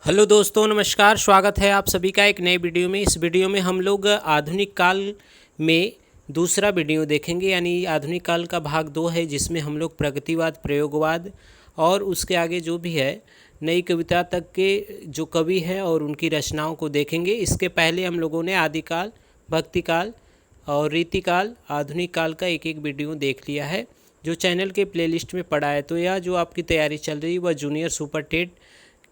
Hello दोस्तों, नमस्कार। स्वागत है आप सभी का एक नए वीडियो में। इस वीडियो में हम लोग आधुनिक काल में दूसरा वीडियो देखेंगे, यानी आधुनिक काल का भाग 2 है, जिसमें हम लोग प्रगतिवाद, प्रयोगवाद और उसके आगे जो भी है नई कविता तक के जो कवि हैं और उनकी रचनाओं को देखेंगे। इसके पहले हम लोगों ने आदिकाल, भक्तिकाल और रीतिकाल, आधुनिक काल का एक एक वीडियो देख लिया है, जो चैनल के प्लेलिस्ट में पड़ा है। तो यह जो आपकी तैयारी चल रही है वह जूनियर सुपर टेट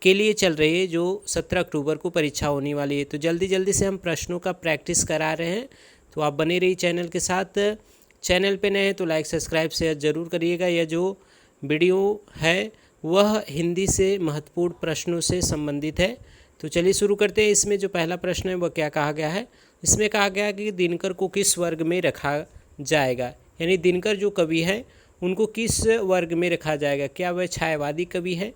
के लिए चल रही है, जो 17 अक्टूबर को परीक्षा होने वाली है। तो जल्दी जल्दी से हम प्रश्नों का प्रैक्टिस करा रहे हैं, तो आप बने रहिए चैनल के साथ। चैनल पे नए हैं तो लाइक सब्सक्राइब शेयर ज़रूर करिएगा। यह जो वीडियो है वह हिंदी से महत्वपूर्ण प्रश्नों से संबंधित है। तो चलिए शुरू करते हैं। इसमें जो पहला प्रश्न है वह क्या कहा गया है? इसमें कहा गया है कि दिनकर को किस वर्ग में रखा जाएगा, यानी दिनकर जो कवि है उनको किस वर्ग में रखा जाएगा। क्या वह छायावादी कवि है,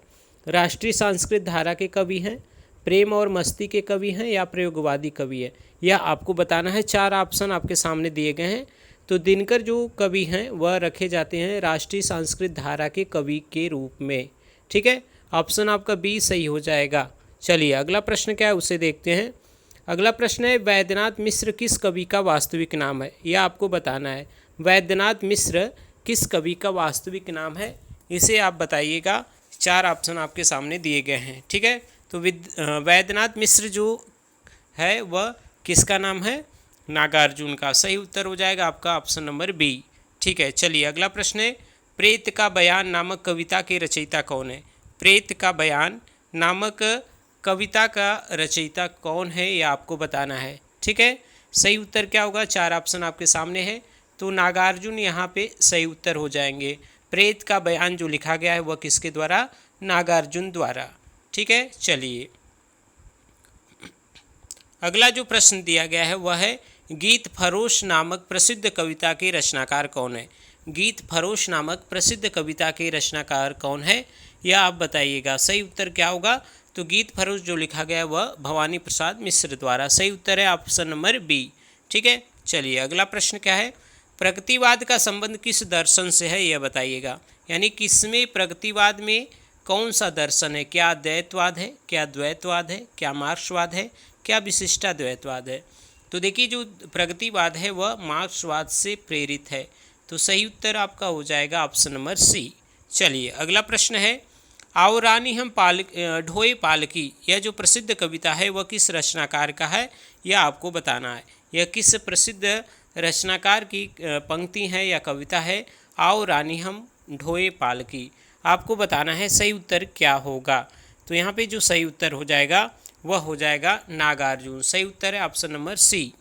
राष्ट्रीय सांस्कृतिक धारा के कवि हैं, प्रेम और मस्ती के कवि हैं, या प्रयोगवादी कवि है? यह आपको बताना है। 4 ऑप्शन आपके सामने दिए गए हैं। तो दिनकर जो कवि हैं वह रखे जाते हैं राष्ट्रीय सांस्कृतिक धारा के कवि के रूप में। ठीक है, ऑप्शन आपका बी सही हो जाएगा। चलिए अगला प्रश्न क्या है उसे देखते हैं। अगला प्रश्न है, वैद्यनाथ मिश्र किस कवि का वास्तविक नाम है? यह आपको बताना है। वैद्यनाथ मिश्र किस कवि का वास्तविक नाम है, इसे आप बताइएगा। 4 ऑप्शन आपके सामने दिए गए हैं। ठीक है, तो वैद्यनाथ मिश्र जो है वह किसका नाम है? नागार्जुन का। सही उत्तर हो जाएगा आपका ऑप्शन नंबर बी। ठीक है, चलिए अगला प्रश्न है, प्रेत का बयान नामक कविता के रचयिता कौन है? प्रेत का बयान नामक कविता का रचयिता कौन है, यह आपको बताना है। ठीक है, सही उत्तर क्या होगा? 4 ऑप्शन आपके सामने है, तो नागार्जुन यहाँ पे सही उत्तर हो जाएंगे। प्रेत का बयान जो लिखा गया है वह किसके द्वारा? नागार्जुन द्वारा। ठीक है, चलिए अगला जो प्रश्न दिया गया है वह है, गीत फरोश नामक प्रसिद्ध कविता के रचनाकार कौन है? गीत फरोश नामक प्रसिद्ध कविता के रचनाकार कौन है, यह आप बताइएगा। सही उत्तर क्या होगा? तो गीत फरोश जो लिखा गया है वह भवानी प्रसाद मिश्र द्वारा। सही उत्तर है ऑप्शन नंबर बी। ठीक है, चलिए अगला प्रश्न क्या है, प्रगतिवाद का संबंध किस दर्शन से है, यह बताइएगा। यानी किसमें, प्रगतिवाद में कौन सा दर्शन है? क्या द्वैतवाद है, क्या द्वैतवाद है, क्या मार्क्सवाद है, क्या विशिष्टाद्वैतवाद है? तो देखिए, जो प्रगतिवाद है वह मार्क्सवाद से प्रेरित है। तो सही उत्तर आपका हो जाएगा ऑप्शन नंबर सी। चलिए अगला प्रश्न है, आओ रानी हम ढोए पालकी, यह जो प्रसिद्ध कविता है वह किस रचनाकार का है, यह आपको बताना है। यह किस प्रसिद्ध रचनाकार की पंक्ति है या कविता है? आओ रानी हम ढोए पालकी, आपको बताना है सही उत्तर क्या होगा। तो यहाँ पे जो सही उत्तर हो जाएगा वह हो जाएगा नागार्जुन। सही उत्तर है ऑप्शन नंबर सी।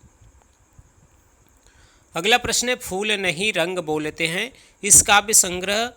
अगला प्रश्न है, फूल नहीं रंग बोलते हैं, इस काव्य संग्रह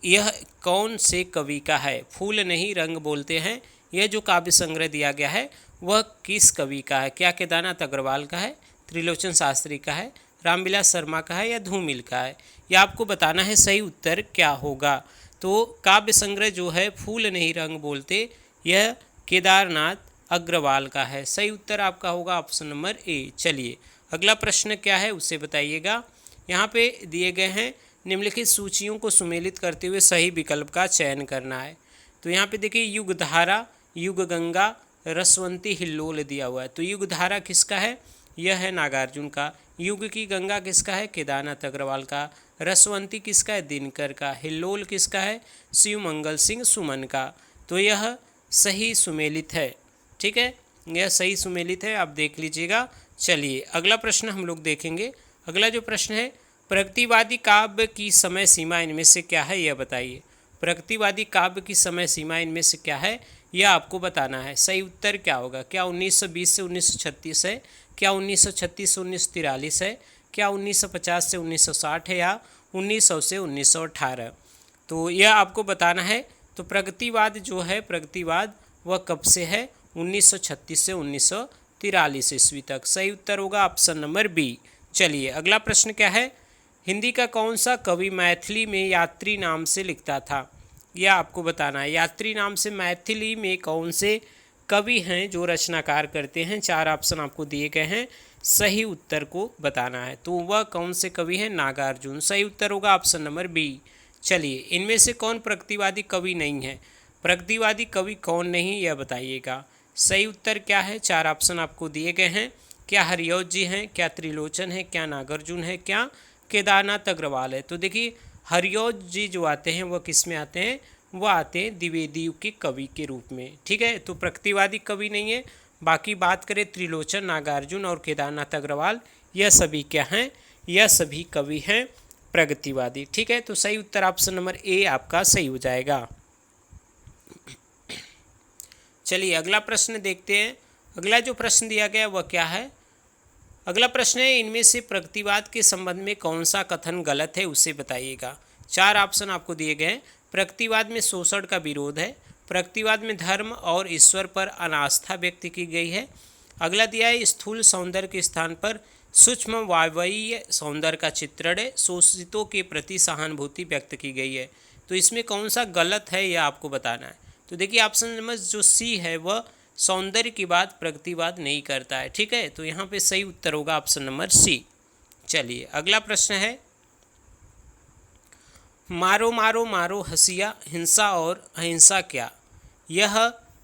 यह कौन से कवि का है? फूल नहीं रंग बोलते हैं, यह जो काव्य संग्रह दिया गया है वह किस कवि का है? क्या केदारनाथ अग्रवाल का है, त्रिलोचन शास्त्री का है, रामविलास शर्मा का है, या धूमिल का है? यह आपको बताना है सही उत्तर क्या होगा। तो काव्य संग्रह जो है फूल नहीं रंग बोलते, यह केदारनाथ अग्रवाल का है। सही उत्तर आपका होगा ऑप्शन नंबर ए। चलिए अगला प्रश्न क्या है उसे बताइएगा। यहाँ पे दिए गए हैं, निम्नलिखित सूचियों को सुमेलित करते हुए सही विकल्प का चयन करना है। तो यहाँ पे देखिए, युगधारा, युगगंगा, रसवंती, हिल्लोल दिया हुआ है। तो युगधारा किसका है? यह है नागार्जुन का। युग की गंगा किसका है? केदारनाथ अग्रवाल का। रसवंती किसका है? दिनकर का। हिल्लोल किसका है? शिवमंगल सिंह सुमन का। तो यह सही सुमेलित है। ठीक है, यह सही सुमेलित है, आप देख लीजिएगा। चलिए अगला प्रश्न हम लोग देखेंगे। अगला जो प्रश्न है, प्रगतिवादी काव्य की समय सीमा इनमें से क्या है, यह बताइए। प्रगतिवादी काव्य की समय सीमा इनमें से क्या है, यह आपको बताना है। सही उत्तर क्या होगा? क्या 1920 से 1936 है, क्या 1936 से 1943 है, क्या 1950 से 1960 है, या 1900 से 1918? तो यह आपको बताना है। तो प्रगतिवाद जो है, प्रगतिवाद वह कब से है? 1936 से 1943 ईस्वी तक। सही उत्तर होगा ऑप्शन नंबर बी। चलिए अगला प्रश्न क्या है, हिंदी का कौन सा कवि मैथिली में यात्री नाम से लिखता था, यह आपको बताना है। यात्री नाम से मैथिली में कौन से कवि हैं जो रचनाकार करते हैं? 4 ऑप्शन आपको दिए गए हैं, सही उत्तर को बताना है। तो वह कौन से कवि हैं? नागार्जुन। सही उत्तर होगा ऑप्शन नंबर बी। चलिए इनमें से कौन प्रगतिवादी कवि नहीं है? प्रगतिवादी कवि कौन नहीं, यह बताइएगा। सही उत्तर क्या है? 4 ऑप्शन आपको दिए गए हैं। क्या हरिऔध जी हैं, क्या त्रिलोचन है, क्या नागार्जुन है, क्या केदारनाथ अग्रवाल है? तो देखिए हरिऔध जी जो आते हैं वह किस में आते हैं? वह आते हैं द्विवेदियों के कवि के रूप में। ठीक है, तो प्रगतिवादी कवि नहीं है। बाकी बात करें त्रिलोचन, नागार्जुन और केदारनाथ अग्रवाल, यह सभी क्या हैं? यह सभी कवि हैं प्रगतिवादी। ठीक है, तो सही उत्तर ऑप्शन नंबर ए आपका सही हो जाएगा। चलिए अगला प्रश्न देखते हैं। अगला जो प्रश्न दिया गया वह क्या है? अगला प्रश्न है, इनमें से प्रगतिवाद के संबंध में कौन सा कथन गलत है उसे बताइएगा। 4 ऑप्शन आपको दिए गए हैं। प्रगतिवाद में शोषण का विरोध है, प्रगतिवाद में धर्म और ईश्वर पर अनास्था व्यक्त की गई है। अगला दिया है, स्थूल सौंदर्य के स्थान पर सूक्ष्म वायवीय सौंदर्य का चित्रण है, शोषितों के प्रति सहानुभूति व्यक्त की गई है। तो इसमें कौन सा गलत है यह आपको बताना है। तो देखिए ऑप्शन नंबर जो सी है वह सौंदर्य की बात प्रगतिवाद नहीं करता है। ठीक है, तो यहाँ पे सही उत्तर होगा ऑप्शन नंबर सी। चलिए अगला प्रश्न है, मारो मारो मारो हसिया, हिंसा और अहिंसा क्या? यह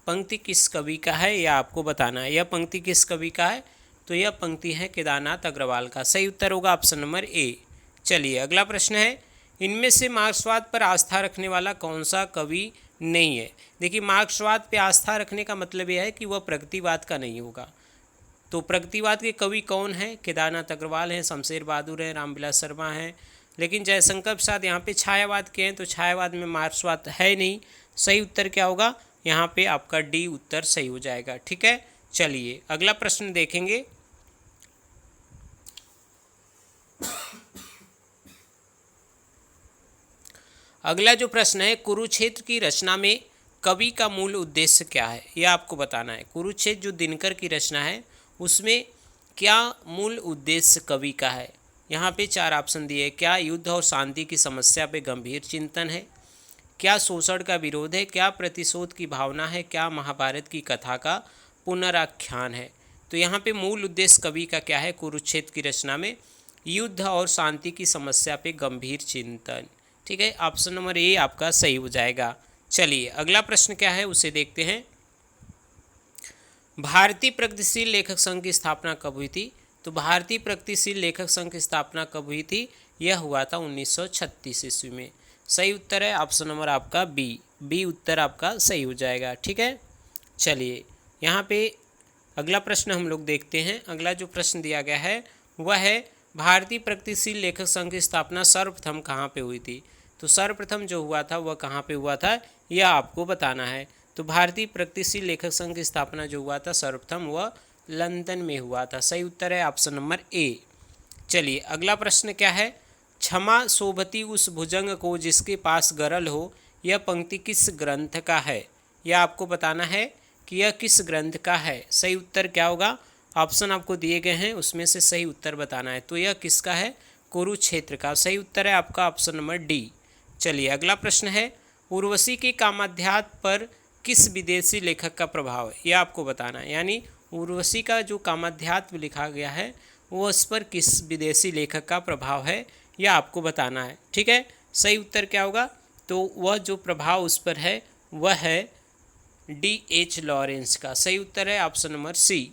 पंक्ति किस कवि का है यह आपको बताना है। यह पंक्ति किस कवि का है? तो यह पंक्ति है केदारनाथ अग्रवाल का। सही उत्तर होगा ऑप्शन नंबर ए। चलिए अगला प्रश्न है, इनमें से मार्क्सवाद पर आस्था रखने वाला कौन सा कवि नहीं है? देखिए मार्क्सवाद पे आस्था रखने का मतलब यह है कि वह प्रगतिवाद का नहीं होगा। तो प्रगतिवाद के कवि कौन हैं? केदारनाथ अग्रवाल हैं, शमशेर बहादुर हैं, रामविलास शर्मा हैं। लेकिन जयशंकर प्रसाद यहाँ पे छायावाद के हैं, तो छायावाद में मार्क्सवाद है नहीं। सही उत्तर क्या होगा? यहाँ पे आपका डी उत्तर सही हो जाएगा। ठीक है, चलिए अगला प्रश्न देखेंगे। अगला जो प्रश्न है, कुरुक्षेत्र की रचना में कवि का मूल उद्देश्य क्या है यह आपको बताना है। कुरुक्षेत्र जो दिनकर की रचना है उसमें क्या मूल उद्देश्य कवि का है? यहाँ पे 4 ऑप्शन दिए। क्या युद्ध और शांति की समस्या पे गंभीर चिंतन है, क्या शोषण का विरोध है, क्या प्रतिशोध की भावना है, क्या महाभारत की कथा का पुनराख्यान है? तो यहाँ पे मूल उद्देश्य कवि का क्या है? कुरुक्षेत्र की रचना में युद्ध और शांति की समस्या पे गंभीर चिंतन। ठीक है, ऑप्शन नंबर ए आपका सही हो जाएगा। चलिए अगला प्रश्न क्या है उसे देखते हैं। भारतीय प्रगतिशील लेखक संघ की स्थापना कब हुई थी? तो भारतीय प्रगतिशील लेखक संघ की स्थापना कब हुई थी? यह हुआ था 1936 ईस्वी में। सही उत्तर है ऑप्शन नंबर आपका बी। बी उत्तर आपका सही हो जाएगा। ठीक है, चलिए यहाँ पे अगला प्रश्न हम लोग देखते हैं। अगला जो प्रश्न दिया गया है वह है, भारतीय प्रगतिशील लेखक संघ की स्थापना सर्वप्रथम कहाँ पे हुई थी? तो सर्वप्रथम जो हुआ था वह कहाँ पे हुआ था यह आपको बताना है। तो भारतीय प्रगतिशील लेखक संघ की स्थापना जो हुआ था सर्वप्रथम वह लंदन में हुआ था। सही उत्तर है ऑप्शन नंबर ए। चलिए अगला प्रश्न क्या है, क्षमा शोभती उस भुजंग को जिसके पास गरल हो, यह पंक्ति किस ग्रंथ का है? यह आपको बताना है कि यह किस ग्रंथ का है। सही उत्तर क्या होगा? ऑप्शन आपको दिए गए हैं उसमें से सही उत्तर बताना है। तो यह किसका है? कुरुक्षेत्र का। सही उत्तर है आपका ऑप्शन नंबर डी। चलिए अगला प्रश्न है, उर्वशी के कामाध्यात्म पर किस विदेशी लेखक का प्रभाव है? यह आपको बताना है। यानी उर्वशी का जो कामाध्यात्म लिखा गया है वो उस पर किस विदेशी लेखक का प्रभाव है यह आपको बताना है। ठीक है, सही उत्तर क्या होगा? तो वह जो प्रभाव उस पर है वह है D.H. लॉरेंस का। सही उत्तर है ऑप्शन नंबर सी।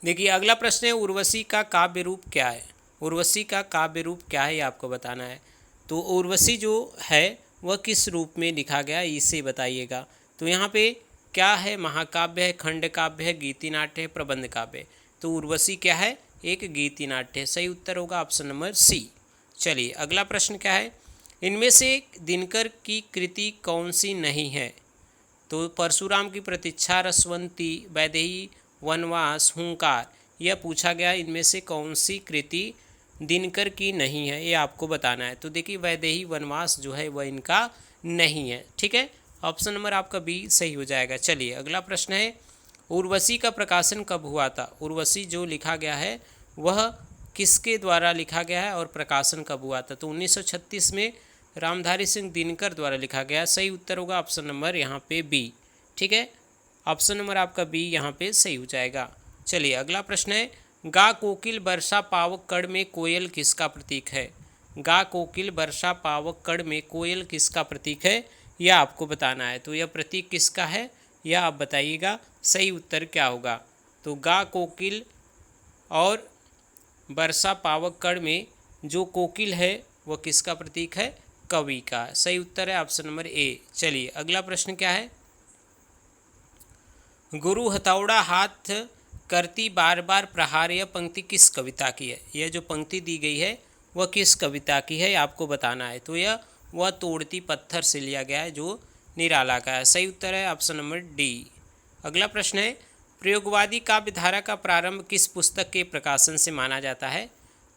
देखिए अगला प्रश्न है, उर्वशी का काव्य रूप क्या है? उर्वशी का काव्य रूप क्या है ये आपको बताना है। तो उर्वशी जो है वह किस रूप में लिखा गया है इसे बताइएगा। तो यहाँ पे क्या है? महाकाव्य है, खंड काव्य है, गीति नाट्य है, प्रबंध काव्य है। तो उर्वशी क्या है? एक गीति नाट्य है। सही उत्तर होगा ऑप्शन नंबर सी। चलिए अगला प्रश्न क्या है, इनमें से दिनकर की कृति कौन सी नहीं है? तो परशुराम की प्रतीक्षा, रसवंती, वैदेही वनवास, हुंकार, यह पूछा गया इनमें से कौन सी कृति दिनकर की नहीं है ये आपको बताना है। तो देखिए वैदेही वनवास जो है वह इनका नहीं है। ठीक है, ऑप्शन नंबर आपका बी सही हो जाएगा। चलिए अगला प्रश्न है, उर्वशी का प्रकाशन कब हुआ था? उर्वशी जो लिखा गया है वह किसके द्वारा लिखा गया है और प्रकाशन कब हुआ था? तो 1936 में रामधारी सिंह दिनकर द्वारा लिखा गया। सही उत्तर होगा ऑप्शन नंबर यहाँ पे बी। ठीक है, ऑप्शन नंबर आपका बी यहाँ पे सही हो जाएगा। चलिए अगला प्रश्न है, गा कोकिल वर्षा पावक कड़ में कोयल किसका प्रतीक है? गा कोकिल वर्षा पावक कड़ में कोयल किसका प्रतीक है यह आपको बताना है। तो यह प्रतीक किसका है, यह आप बताइएगा। सही उत्तर क्या होगा? तो गा कोकिल और वर्षा पावक्कड़ में जो कोकिल है वह किसका प्रतीक है? कवि का। सही उत्तर है ऑप्शन नंबर ए। चलिए अगला प्रश्न क्या है? गुरु हथौड़ा हाथ करती बार बार प्रहार, यह पंक्ति किस कविता की है? यह जो पंक्ति दी गई है वह किस कविता की है, आपको बताना है। तो यह वह तोड़ती पत्थर से लिया गया है जो निराला का है। सही उत्तर है ऑप्शन नंबर डी। अगला प्रश्न है, प्रयोगवादी काव्यधारा का प्रारंभ किस पुस्तक के प्रकाशन से माना जाता है?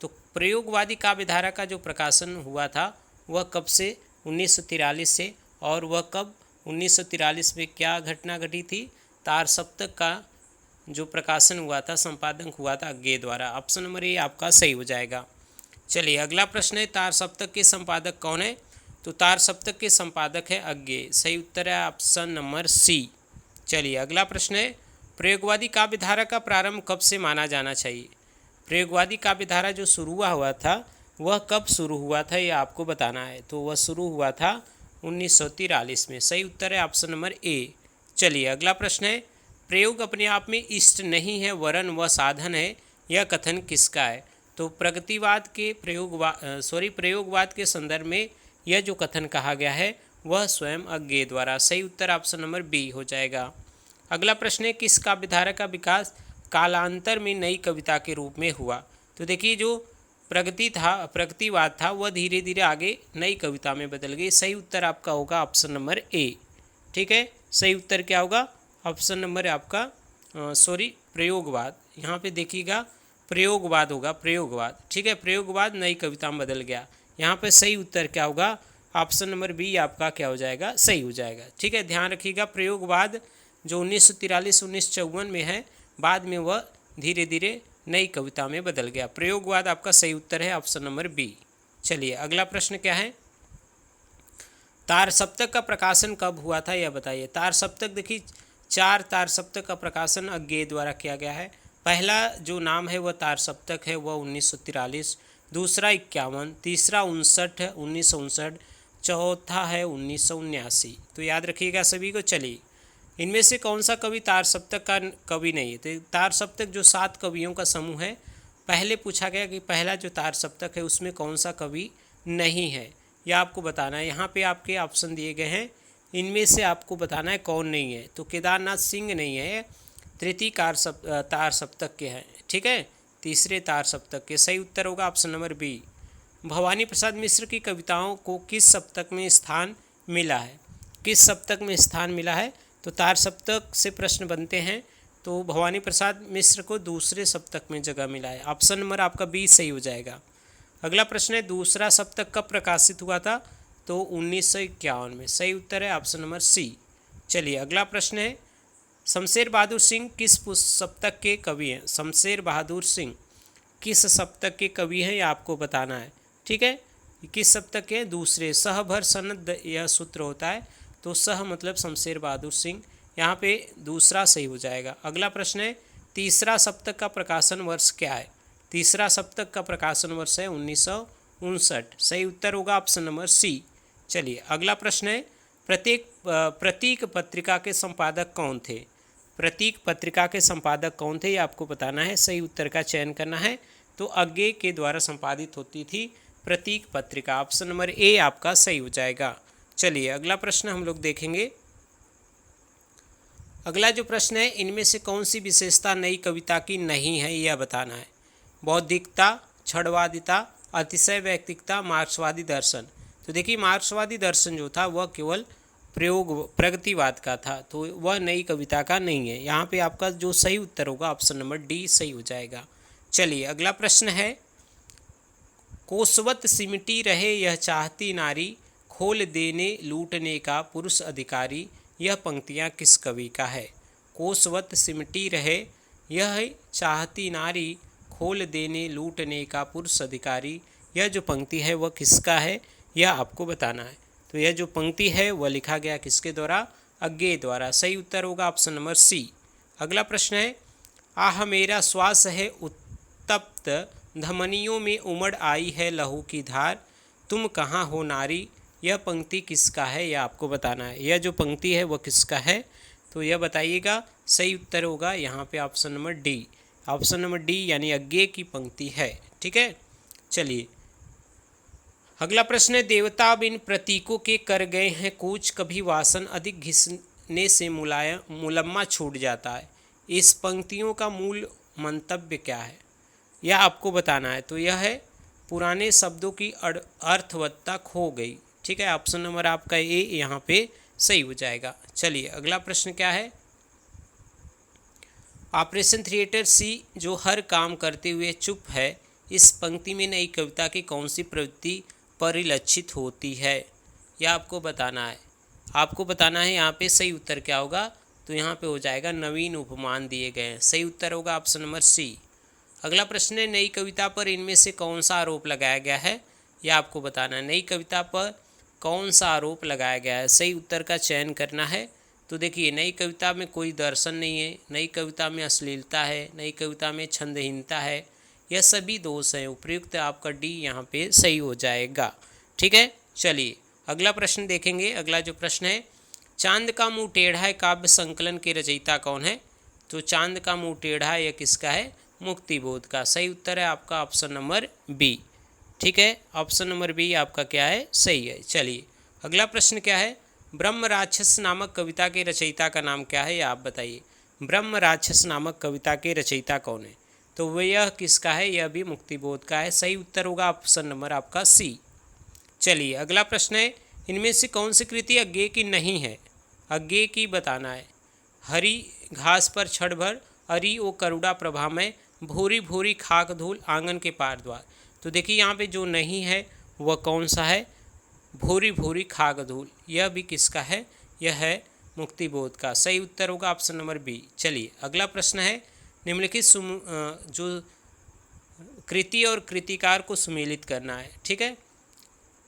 तो प्रयोगवादी काव्यधारा का जो प्रकाशन हुआ था वह कब से? 1943 से। और वह कब? 1943 में क्या घटना घटी थी? तार सप्तक का जो प्रकाशन हुआ था, संपादन हुआ था अज्ञे द्वारा। ऑप्शन नंबर ए आपका सही हो जाएगा। चलिए अगला प्रश्न है, तार सप्तक के संपादक कौन है? तो तार सप्तक के संपादक है अज्ञे। सही उत्तर है ऑप्शन नंबर सी। चलिए अगला प्रश्न है, प्रयोगवादी काव्यधारा का प्रारंभ कब से माना जाना चाहिए? प्रयोगवादी काव्यधारा जो शुरू हुआ था वह कब शुरू हुआ था, यह आपको बताना है। तो वह शुरू हुआ था 1943 में। सही उत्तर है ऑप्शन नंबर ए। चलिए अगला प्रश्न है, प्रयोग अपने आप में इष्ट नहीं है वरन वह साधन है, यह कथन किसका है? तो प्रगतिवाद के प्रयोगवाद के संदर्भ में यह जो कथन कहा गया है वह स्वयं अज्ञे द्वारा। सही उत्तर ऑप्शन नंबर बी हो जाएगा। अगला प्रश्न है, किस काव्यधारा का विकास कालांतर में नई कविता के रूप में हुआ? तो देखिए जो प्रगतिवाद था वह धीरे धीरे आगे नई कविता में बदल गई। सही उत्तर आपका होगा ऑप्शन नंबर ए। ठीक है, सही उत्तर क्या होगा? ऑप्शन नंबर आपका प्रयोगवाद। यहाँ पे देखिएगा प्रयोगवाद होगा, प्रयोगवाद। ठीक है, प्रयोगवाद नई कविता में बदल गया। यहाँ पे सही उत्तर क्या होगा? ऑप्शन नंबर बी आपका क्या हो जाएगा? सही हो जाएगा। ठीक है, ध्यान रखिएगा प्रयोगवाद जो 1943-1954 में है, बाद में वह धीरे धीरे नई कविता में बदल गया। प्रयोगवाद आपका सही उत्तर है ऑप्शन नंबर बी। चलिए अगला प्रश्न क्या है, तार सप्तक का प्रकाशन कब हुआ था यह बताइए। तार सप्तक देखिए 4 तार सप्तक का प्रकाशन अज्ञे द्वारा किया गया है। पहला जो नाम है वह तार सप्तक है, वह 1943, दूसरा 51, तीसरा 1959, चौथा है 1979। तो याद रखिएगा सभी को। चलिए इनमें से कौन सा कवि तार सप्तक का कवि नहीं है? तो तार सप्तक जो 7 कवियों का समूह है, पहले पूछा गया कि पहला जो तार सप्तक है उसमें कौन सा कवि नहीं है, यह आपको बताना है। यहाँ पे आपके ऑप्शन दिए गए हैं, इनमें से आपको बताना है कौन नहीं है। तो केदारनाथ सिंह नहीं है, तृतीय तार सप्तक के हैं। ठीक है, तीसरे तार सप्तक के। सही उत्तर होगा option number B. Bhavani Prasad Mishra की कविताओं को किस सप्तक में स्थान मिला है? किस सप्तक में स्थान मिला है? तो तार सप्तक से प्रश्न बनते हैं, तो भवानी प्रसाद मिश्र को दूसरे सप्तक में जगह मिला है। ऑप्शन नंबर आपका बी सही हो जाएगा। अगला प्रश्न है, दूसरा सप्तक कब प्रकाशित हुआ था? तो 1951 में। सही उत्तर है ऑप्शन नंबर सी। चलिए अगला प्रश्न है, शमशेर बहादुर सिंह किस सप्तक के कवि हैं? शमशेर बहादुर सिंह किस सप्तक के कवि हैं, यह आपको बताना है। ठीक है, किस सप्तक के? दूसरे। सह भर सनद यह सूत्र होता है, तो सह मतलब शमशेर बहादुर सिंह, यहाँ पे दूसरा सही हो जाएगा। अगला प्रश्न है, तीसरा सप्तक का प्रकाशन वर्ष क्या है? तीसरा सप्तक का प्रकाशन वर्ष है 1959। सही उत्तर होगा ऑप्शन नंबर सी। चलिए अगला प्रश्न है, प्रतीक पत्रिका के संपादक कौन थे? प्रतीक पत्रिका के संपादक कौन थे, ये आपको बताना है। सही उत्तर का चयन करना है। तो अज्ञे के द्वारा संपादित होती थी प्रतीक पत्रिका। ऑप्शन नंबर ए आपका सही हो जाएगा। चलिए अगला प्रश्न हम लोग देखेंगे। अगला जो प्रश्न है, इनमें से कौन सी विशेषता नई कविता की नहीं है, यह बताना है। बौद्धिकता, क्षणवादिता, अतिशय वैयक्तिकता, मार्क्सवादी दर्शन। तो देखिए मार्क्सवादी दर्शन जो था वह केवल प्रगतिवाद का था, तो वह नई कविता का नहीं है। यहाँ पे आपका जो सही उत्तर होगा ऑप्शन नंबर डी सही हो जाएगा। चलिए अगला प्रश्न है, कोसवत सिमटी रहे यह चाहती नारी, खोल देने लूटने का पुरुष अधिकारी, यह पंक्तियाँ किस कवि का है? कोसवत सिमटी रहे यह चाहती नारी, खोल देने लूटने का पुरुष अधिकारी, यह जो पंक्ति है वह किसका है, यह आपको बताना है। तो यह जो पंक्ति है वह लिखा गया किसके द्वारा? अज्ञे द्वारा। सही उत्तर होगा ऑप्शन नंबर सी। अगला प्रश्न है, आह मेरा श्वास है उत्तप्त, धमनियों में उमड़ आई है लहू की धार, तुम कहाँ हो नारी, यह पंक्ति किसका है यह आपको बताना है। यह जो पंक्ति है वह किसका है, तो यह बताइएगा। सही उत्तर होगा यहाँ पे option number D. Option number D यानी अज्ञेय की पंक्ति है। ठीक है, चलिए अगला प्रश्न है, देवता बिन प्रतीकों के कर गए हैं कूच, कभी वासन अधिक घिसने से मुलम्मा छूट जाता है। इस पंक्तियों का मूल मंतव्य क्या है, यह आपको बताना है। तो यह है पुराने शब्दों की अर्थवत्ता खो गई। ठीक है, ऑप्शन नंबर आपका ए यहाँ पे सही हो जाएगा। चलिए अगला प्रश्न क्या है, ऑपरेशन थिएटर सी जो हर काम करते हुए चुप है, इस पंक्ति में नई कविता की कौन सी प्रवृत्ति परिलक्षित होती है, यह आपको बताना है। आपको बताना है यहाँ पे सही उत्तर क्या होगा, तो यहाँ पे हो जाएगा नवीन उपमान दिए गए हैं। सही उत्तर होगा ऑप्शन नंबर सी। अगला प्रश्न है, नई कविता पर इनमें से कौन सा आरोप लगाया गया है, यह आपको बताना है। नई कविता पर कौन सा आरोप लगाया गया है, सही उत्तर का चयन करना है। तो देखिए नई कविता में कोई दर्शन नहीं है, नई कविता में अश्लीलता है, नई कविता में छंदहीनता है, यह सभी दोष हैं। उपयुक्त आपका डी यहाँ पे सही हो जाएगा। ठीक है, चलिए अगला प्रश्न देखेंगे। अगला जो प्रश्न है, चांद का मुंह टेढ़ा है काव्य संकलन के रचयिता कौन है, तो चांद का मुंह टेढ़ा यह किसका है, मुक्तिबोध का। सही उत्तर है आपका ऑप्शन नंबर बी। ठीक है, ऑप्शन नंबर बी आपका क्या है, सही है। चलिए अगला प्रश्न क्या है, ब्रह्म राक्षस नामक कविता के रचयिता का नाम क्या है, यह आप बताइए। ब्रह्म राक्षस नामक कविता के रचयिता कौन है, तो वह यह किसका है, यह भी मुक्तिबोध का है। सही उत्तर होगा ऑप्शन नंबर आपका सी। चलिए अगला प्रश्न है, इनमें से कौन सी कृति अज्ञेय की नहीं है, अज्ञेय की बताना है। हरी घास पर छड़ भर, अरी ओ करुणा प्रभा में, भूरी भूरी खाक धूल आंगन के पार द्वार। तो देखिए यहाँ पे जो नहीं है वह कौन सा है, भूरी भूरी खाक धूल, यह भी किसका है, यह है मुक्तिबोध का। सही उत्तर होगा ऑप्शन नंबर बी। चलिए अगला प्रश्न है, निम्नलिखित जो कृति और कृतिकार को सुमेलित करना है। ठीक है,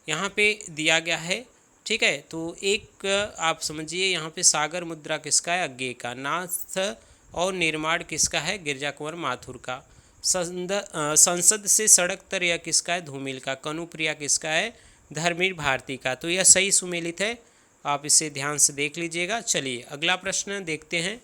यहाँ पे दिया गया है। ठीक है, तो एक आप समझिए यहाँ पे सागर मुद्रा किसका है, अज्ञेय का। नाथ और निर्माण किसका है, गिरजा कुंवर माथुर का। संसद से सड़क तर यह किसका है, धूमिल का। कनुप्रिया किसका है, धर्मवीर भारती का। तो यह सही सुमेलित है, आप इसे ध्यान से देख लीजिएगा। चलिए अगला प्रश्न देखते हैं,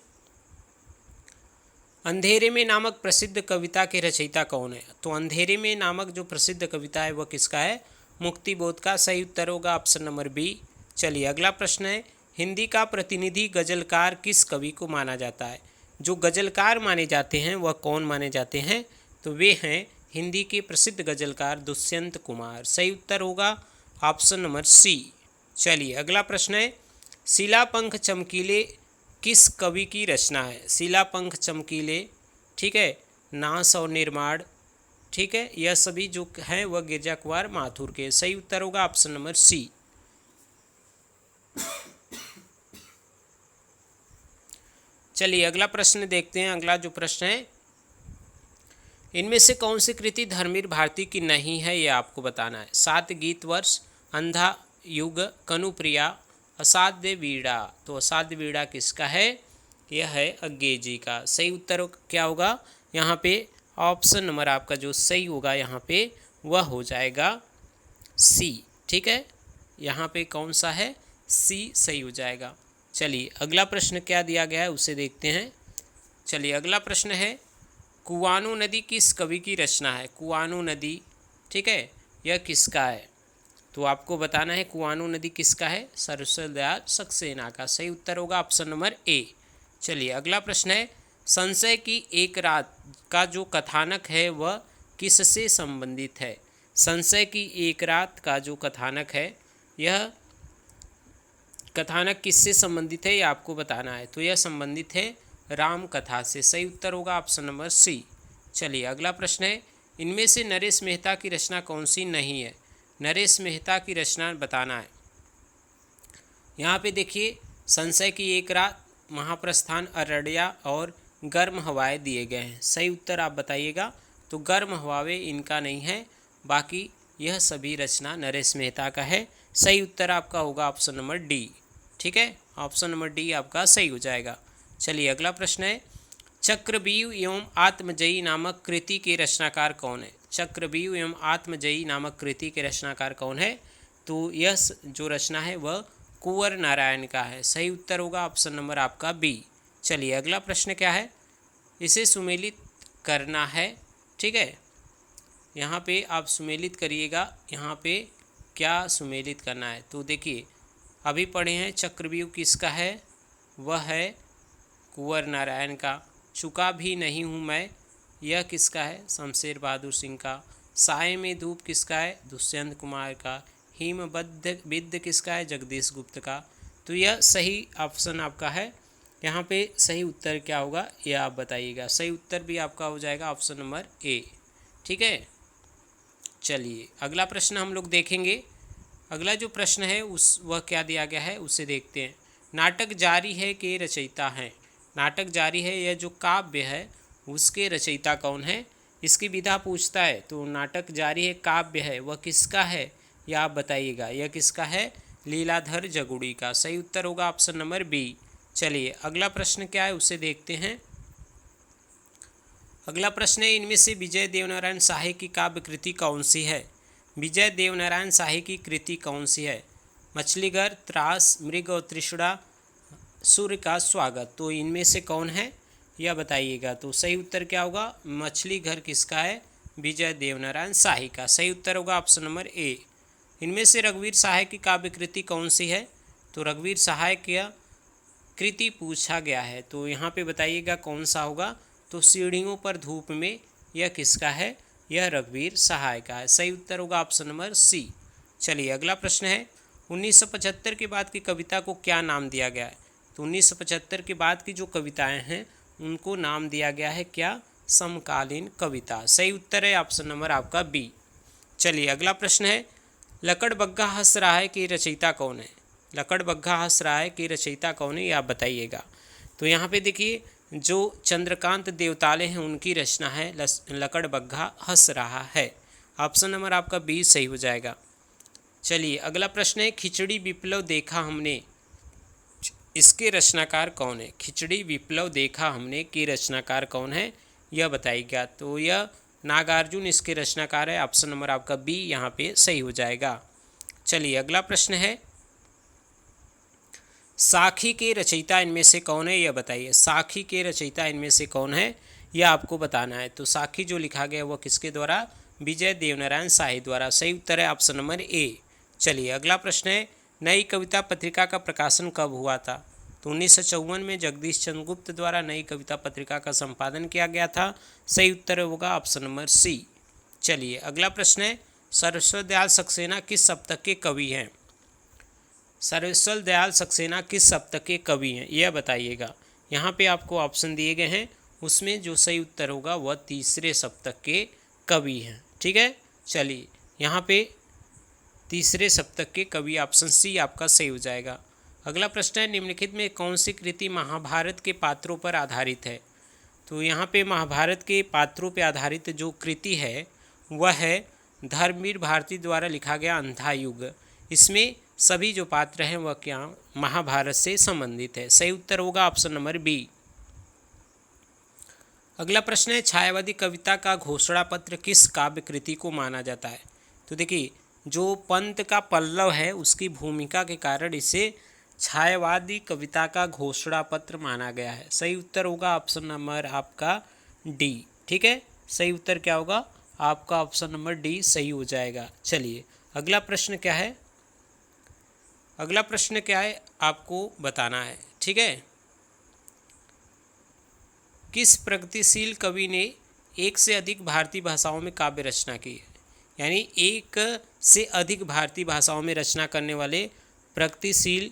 अंधेरे में नामक प्रसिद्ध कविता के रचयिता कौन है, तो अंधेरे में नामक जो प्रसिद्ध कविता है वह किसका है, मुक्तिबोध का। सही उत्तर होगा ऑप्शन नंबर बी। चलिए अगला प्रश्न है, हिंदी का प्रतिनिधि गजलकार किस कवि को माना जाता है। जो गजलकार माने जाते हैं वह कौन माने जाते हैं, तो वे हैं हिंदी के प्रसिद्ध गजलकार दुष्यंत कुमार। सही उत्तर होगा ऑप्शन नंबर सी। चलिए अगला प्रश्न है, शिलापंख चमकीले किस कवि की रचना है। शिलापंख चमकीले, ठीक है, नास और निर्माण, ठीक है, यह सभी जो हैं वह गिरजा कुंवर माथुर के। सही उत्तर होगा ऑप्शन नंबर सी। चलिए अगला प्रश्न देखते हैं। अगला जो प्रश्न है, इनमें से कौन सी कृति धर्मवीर भारती की नहीं है, यह आपको बताना है। सात गीत वर्ष, अंधा युग, कनुप्रिया, असाध्य वीणा। तो असाध्य वीणा किसका है, यह है अज्ञेय जी का। सही उत्तर क्या होगा यहाँ पे, ऑप्शन नंबर आपका जो सही होगा यहाँ पे वह हो जाएगा सी। ठीक है, यहाँ पे कौन सा है, सी सही हो जाएगा। चलिए अगला प्रश्न क्या दिया गया है उसे देखते हैं। चलिए अगला प्रश्न है, कुआनो नदी किस कवि की रचना है। कुआनो नदी, ठीक है, यह किसका है, तो आपको बताना है कुआनो नदी किसका है, सरस्वती दयाल सक्सेना का। सही उत्तर होगा ऑप्शन नंबर ए। चलिए अगला प्रश्न है, संशय की एक रात का जो कथानक है वह किससे संबंधित है। संशय की एक रात का जो कथानक है, यह कथानक किससे संबंधित है, यह आपको बताना है। तो यह संबंधित है राम कथा से। सही उत्तर होगा ऑप्शन नंबर सी। चलिए अगला प्रश्न है, इनमें से नरेश मेहता की रचना कौन सी नहीं है। नरेश मेहता की रचना बताना है। यहाँ पे देखिए, संशय की एक रात, महाप्रस्थान, अररिया और गर्म हवाएं दिए गए हैं। सही उत्तर आप बताइएगा। तो गर्म हवाएं इनका नहीं है, बाकी यह सभी रचना नरेश मेहता का है। सही उत्तर आपका होगा ऑप्शन नंबर डी। ठीक है, ऑप्शन नंबर डी आपका सही हो जाएगा। चलिए अगला प्रश्न है, चक्रव्यूह एवं आत्मजयी नामक कृति के रचनाकार कौन है। चक्रव्यूह एवं आत्मजयी नामक कृति के रचनाकार कौन है, तो यह जो रचना है वह कुंवर नारायण का है। सही उत्तर होगा ऑप्शन नंबर आपका बी। चलिए अगला प्रश्न क्या है, इसे सुमेलित करना है। ठीक है, यहाँ पे आप सुमेलित करिएगा, यहाँ पे क्या सुमेलित करना है। तो देखिए अभी पढ़े हैं चक्रव्यूह किसका है, वह है कुंवर नारायण का। चुका भी नहीं हूँ मैं, यह किसका है, शमशेर बहादुर सिंह का। साए में धूप किसका है, दुष्यंत कुमार का। हिमबद्ध विद्ध किसका है, जगदीश गुप्त का। तो यह सही ऑप्शन आपका है। यहाँ पे सही उत्तर क्या होगा यह आप बताइएगा। सही उत्तर भी आपका हो जाएगा ऑप्शन नंबर ए। ठीक है, चलिए अगला प्रश्न हम लोग देखेंगे। अगला जो प्रश्न है उस वह क्या दिया गया है उसे देखते हैं। नाटक जारी है के रचयिता हैं। नाटक जारी है यह जो काव्य है उसके रचयिता कौन है, इसकी विधा पूछता है। तो नाटक जारी है काव्य है वह किसका है यह आप बताइएगा। यह किसका है, लीलाधर जगुड़ी का। सही उत्तर होगा ऑप्शन नंबर बी। चलिए अगला प्रश्न क्या है उसे देखते हैं। अगला प्रश्न है, इनमें से विजय देवनारायण शाही की काव्य कृति कौन सी है। विजय देवनारायण शाही की कृति कौन सी है। मछलीघर, त्रास, मृग और तृष्णा, सूर्य का स्वागत। तो इनमें से कौन है यह बताइएगा। तो सही उत्तर क्या होगा, मछलीघर किसका है, विजय देवनारायण शाही का। सही उत्तर होगा ऑप्शन नंबर ए। इनमें से रघुवीर सहाय की काव्य कृति कौन सी है। तो रघुवीर सहाय की कृति पूछा गया है, तो यहाँ पे बताइएगा कौन सा होगा। तो सीढ़ियों पर धूप में, यह किसका है, यह रघुवीर सहाय का है। सही उत्तर होगा ऑप्शन नंबर सी। चलिए अगला प्रश्न है, 1975 के बाद की कविता को क्या नाम दिया गया है। तो 1975 के बाद की जो कविताएं हैं उनको नाम दिया गया है क्या, समकालीन कविता। सही उत्तर है ऑप्शन नंबर आपका बी। चलिए अगला प्रश्न है, लकड़बग्गा हंस रहा है की रचयिता कौन है। लकड़बग्गा हंस रहा है की रचयिता कौन है, ये आप बताइएगा। तो यहाँ पे देखिए जो चंद्रकांत देवताले हैं उनकी रचना है लकड़बग्गा हंस रहा है। ऑप्शन नंबर आपका बी सही हो जाएगा। चलिए अगला प्रश्न है, खिचड़ी विप्लव देखा हमने, इसके रचनाकार कौन है। खिचड़ी विप्लव देखा हमने के रचनाकार कौन है यह बताइएगा। तो यह नागार्जुन इसके रचनाकार है। ऑप्शन नंबर आपका बी यहाँ पे सही हो जाएगा। चलिए अगला प्रश्न है, साखी के रचयिता इनमें से कौन है यह बताइए। साखी के रचयिता इनमें से कौन है यह आपको बताना है। तो साखी जो लिखा गया वह किसके द्वारा, विजय देवनारायण शाही द्वारा। सही उत्तर है ऑप्शन नंबर ए। चलिए अगला प्रश्न है, नई कविता पत्रिका का प्रकाशन कब हुआ था। तो 1954 में जगदीश चंद्र गुप्त द्वारा नई कविता पत्रिका का संपादन किया गया था। सही उत्तर होगा ऑप्शन नंबर सी। चलिए अगला प्रश्न है, सर्वेश्वर दयाल सक्सेना किस सप्तक के कवि हैं। सर्वेश्वर दयाल सक्सेना किस सप्तक के कवि हैं यह बताइएगा। यहाँ पे आपको ऑप्शन दिए गए हैं, उसमें जो सही उत्तर होगा वह तीसरे सप्तक के कवि हैं। ठीक है, चलिए यहाँ पे तीसरे सप्तक के कवि ऑप्शन सी आपका सही हो जाएगा। अगला प्रश्न है, निम्नलिखित में कौन सी कृति महाभारत के पात्रों पर आधारित है। तो यहाँ पे महाभारत के पात्रों पर आधारित जो कृति है वह है धर्मवीर भारती द्वारा लिखा गया अंधा युग। इसमें सभी जो पात्र हैं वह क्या महाभारत से संबंधित है। सही उत्तर होगा ऑप्शन नंबर बी। अगला प्रश्न है, छायावादी कविता का घोषणा पत्र किस काव्य कृति को माना जाता है। तो देखिए जो पंत का पल्लव है उसकी भूमिका के कारण इसे छायावादी कविता का घोषणा पत्र माना गया है। सही उत्तर होगा ऑप्शन नंबर आपका डी। ठीक है, सही उत्तर क्या होगा आपका ऑप्शन नंबर डी सही हो जाएगा। चलिए अगला प्रश्न क्या है, अगला प्रश्न क्या है आपको बताना है। ठीक है, किस प्रगतिशील कवि ने एक से अधिक भारतीय भाषाओं में काव्य रचना की है। यानी एक से अधिक भारतीय भाषाओं में रचना करने वाले प्रगतिशील